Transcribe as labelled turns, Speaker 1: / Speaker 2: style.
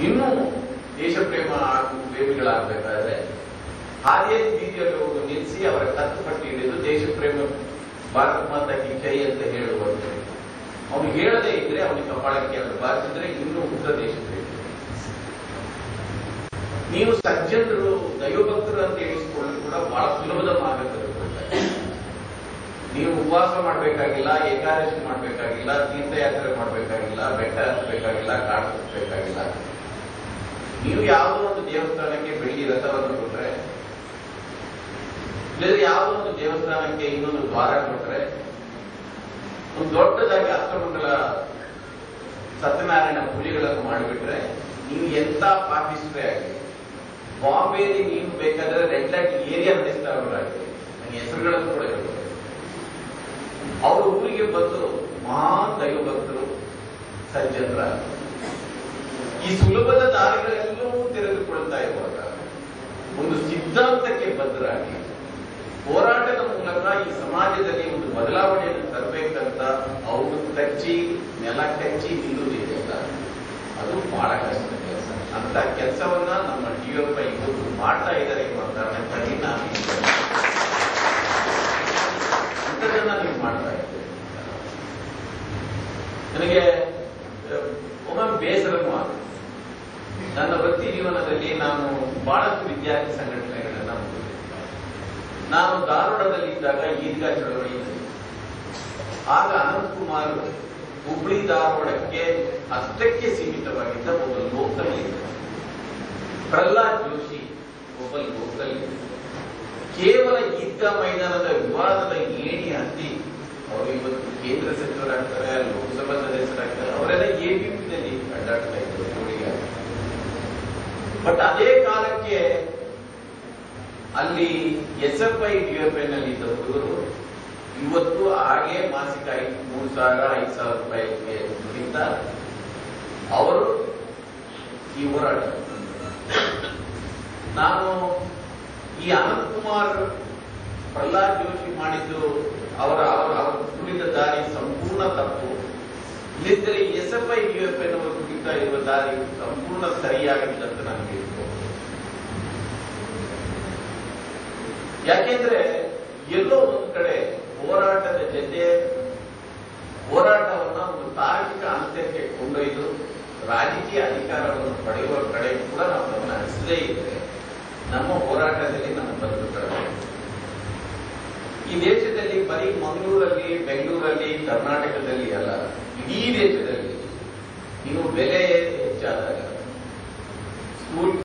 Speaker 1: ಇನ್ನೂ ದೇಶ ಪ್ರೇಮಿಗಳಾಗಬೇಕಾದ್ರೆ ಹಾಗೆ ಬೀದಿಯಲ್ಲಿ ಹೋಗಿ ನಿಲ್ಲಿಸಿ ಅವರ ಕತ್ತು ಪಟ್ಟಿ ಹಿಡಿದು ದೇಶ ಪ್ರೇಮ ಭಾರತ ಮಾತಾ ಕಿ ಜೈ ಅಂತ ಹೇಳುವಂತೆ ಅವನು ಹೇಳದೇ ಇದ್ರೆ ಅವನಿಗೆ ಕಪಾಳಕ್ಕೆ ಅದು ಬಾರಿಸಿದ್ರೆ ಇನ್ನೂ ಉಗ್ರ ದೇಶ ಪ್ರೇಮ. ನೀವು ಸಜ್ಜನರು ದೈವಭಕ್ತರು ಅಂತ ಹೇಳಿಸಿಕೊಳ್ಳಲು ಕೂಡ ಬಹಳ ಸುಲಭದ ಮಾರ್ಗ ತೆಗೆದುಕೊಳ್ತಾರೆ. ನೀವು ಉಪವಾಸ ಮಾಡಬೇಕಾಗಿಲ್ಲ, ಏಕಾದಶಿ ಮಾಡಬೇಕಾಗಿಲ್ಲ, ತೀರ್ಥಯಾತ್ರೆ ಮಾಡಬೇಕಾಗಿಲ್ಲ, ಬೆಟ್ಟ ಹತ್ತಬೇಕಾಗಿಲ್ಲ, ಕಾಡು ಹತ್ತಬೇಕಾಗಿಲ್ಲ. ನೀವು ಯಾವುದೋ ಒಂದು ದೇವಸ್ಥಾನಕ್ಕೆ ಬೆಳ್ಳಿ ರಥವನ್ನು ಕೊಟ್ರೆ, ಇಲ್ಲದ್ರೆ ಯಾವುದೋ ಒಂದು ದೇವಸ್ಥಾನಕ್ಕೆ ಇನ್ನೊಂದು ದ್ವಾರ ಕೊಟ್ರೆ, ಒಂದು ದೊಡ್ಡದಾಗಿ ಅಷ್ಟಮಂಗಲ ಸತ್ಯನಾರಾಯಣ ಪೂಜೆಗಳನ್ನು ಮಾಡಿಬಿಟ್ರೆ, ನೀವು ಎಂತ ಪಾಪಿಸ್ಟ್ರೇ ಆಗಿ ಬಾಂಬೆಯಲ್ಲಿ ನೀವು ಬೇಕಾದ್ರೆ ರೆಡ್ ಲೈಟ್ ಏರಿಯಾ ನಡೆಸ್ತಾರವರಾಗಿದೆ, ನನಗೆ ಹೆಸರುಗಳನ್ನು ಕೂಡ ಇರುತ್ತೆ. ಅವರು ಊರಿಗೆ ಬಂದು ಮಹಾನ್ ದೈವಭಕ್ತರು ಸಜ್ಜನರ ಈ ಸುಲಭದ ದಾರಿಗಳೆಲ್ಲವೂ ತೆರೆದುಕೊಳ್ತಾ ಇರುವಾಗ ಒಂದು ಸಿದ್ಧಾಂತಕ್ಕೆ ಬದ್ಧರಾಗಿ ಹೋರಾಟದ ಮೂಲಕ ಈ ಸಮಾಜದಲ್ಲಿ ಒಂದು ಬದಲಾವಣೆಯನ್ನು ತರಬೇಕಂತ ಅವರು ಕಚ್ಚಿ ನೆಲ ಕಚ್ಚಿ ನಿಲ್ಲುವುದಿಲ್ಲ. ಅದು ಬಹಳ ಕಷ್ಟದ ಕೆಲಸ. ಅಂತ ಕೆಲಸವನ್ನ ನಮ್ಮ ಡಿವೈಎಫ್ಐ ಇವತ್ತು ಮಾಡ್ತಾ ಇದ್ದಾರೆ ಎನ್ನುವ ಕಾರಣಕ್ಕಾಗಿ ನಾನು ಅಂಥದನ್ನ ನೀವು ಮಾಡ್ತಾ ಇದ್ದೇವೆ. ನನಗೆ ಒಮ್ಮೊಮ್ಮೆ ಬೇಸರನೂ ಆಗುತ್ತೆ. ನನ್ನ ವೃತ್ತಿ ಜೀವನದಲ್ಲಿ ನಾನು ಬಹಳಷ್ಟು ವಿದ್ಯಾರ್ಥಿ ಸಂಘಟನೆಗಳನ್ನ ಹೊಂದಿದ್ದೆ. ನಾನು ಧಾರವಾಡದಲ್ಲಿದ್ದಾಗ ಈದ್ಗಾ ಚಳವಳಿ, ಆಗ ಅನಂತಕುಮಾರ್ ಹುಬ್ಳಿ ಧಾರವಾಡಕ್ಕೆ ಅಷ್ಟಕ್ಕೆ ಸೀಮಿತವಾಗಿದ್ದ ಒಬ್ಬ ಲೋಕಲ್ ಲೀಡರ್, ಪ್ರಹ್ಲಾದ್ ಜೋಶಿ ಒಬ್ಬ ಲೋಕಲ್ ಲೀಡರ್. ಕೇವಲ ಈದ್ಗಾ ಮೈದಾನದ ವಿವಾದದ ಏಣಿ ಹತ್ತಿ ಅವರು ಇವತ್ತು ಕೇಂದ್ರ ಸಚಿವರಾಗ್ತಾರೆ, ಲೋಕಸಭಾ ಸದಸ್ಯರಾಗ್ತಾರೆ. ಅವರೆಲ್ಲ ಎಬಿಪಿನಲ್ಲಿ ಅಡ್ಡಾಡ್ತಾ ಇದ್ರು ಜೋಡಿಗೆ. ಬಟ್ ಅದೇ ಕಾಲಕ್ಕೆ ಅಲ್ಲಿ ಎಸ್ಎಫ್ಐ ಡಿಎಫ್ಐ ನಲ್ಲಿ ಇದ್ದ ಹುಡುಗರು ಇವತ್ತು ಹಾಗೆ ಮಾಸಿಕ 3,000-5,000 ರೂಪಾಯಿಗೆ ದುಡಿತಾರೆ. ಅವರು ಈ ಹೋರಾಟ. ನಾನು ಈ ಅನಂತಕುಮಾರ್ ಪ್ರಹ್ಲಾದ್ ಜೋಶಿ ಮಾಡಿದ್ದು ಅವರ ತುಳಿದ ದಾರಿ ಸಂಪೂರ್ಣ ತಪ್ಪು. ಇಲ್ಲಿದ್ದರೆ ಎಸ್ಎಫ್ಐ ಡಿಎಫ್ಐ ನವರು ತುಳಿತಾ ಇರುವ ದಾರಿ ಸಂಪೂರ್ಣ ಸರಿಯಾಗಿದೆ ಅಂತ ನನಗೆ ಇತ್ತು. ಯಾಕೆಂದ್ರೆ ಎಲ್ಲೋ ಒಂದು ಕಡೆ ಹೋರಾಟದ ಜೊತೆ ಹೋರಾಟವನ್ನ ಒಂದು ತಾರ್ಕಿಕ ಅಂತ್ಯಕ್ಕೆ ಕೊಂಡೊಯ್ದು ರಾಜಕೀಯ ಅಧಿಕಾರವನ್ನು ಪಡೆಯುವ ಕಡೆ ಕೂಡ ನಾವು ಗಮನ ಹರಿಸದೇ ಇದ್ರೆ ನಮ್ಮ ಹೋರಾಟದಲ್ಲಿ ನಮ್ಮ ಬದುಕುತ್ತದೆ. ಈ ದೇಶದಲ್ಲಿ ಬರೀ ಮಂಗಳೂರಲ್ಲಿ, ಬೆಂಗಳೂರಲ್ಲಿ, ಕರ್ನಾಟಕದಲ್ಲಿ ಅಲ್ಲ, ಇಡೀ ದೇಶದಲ್ಲಿ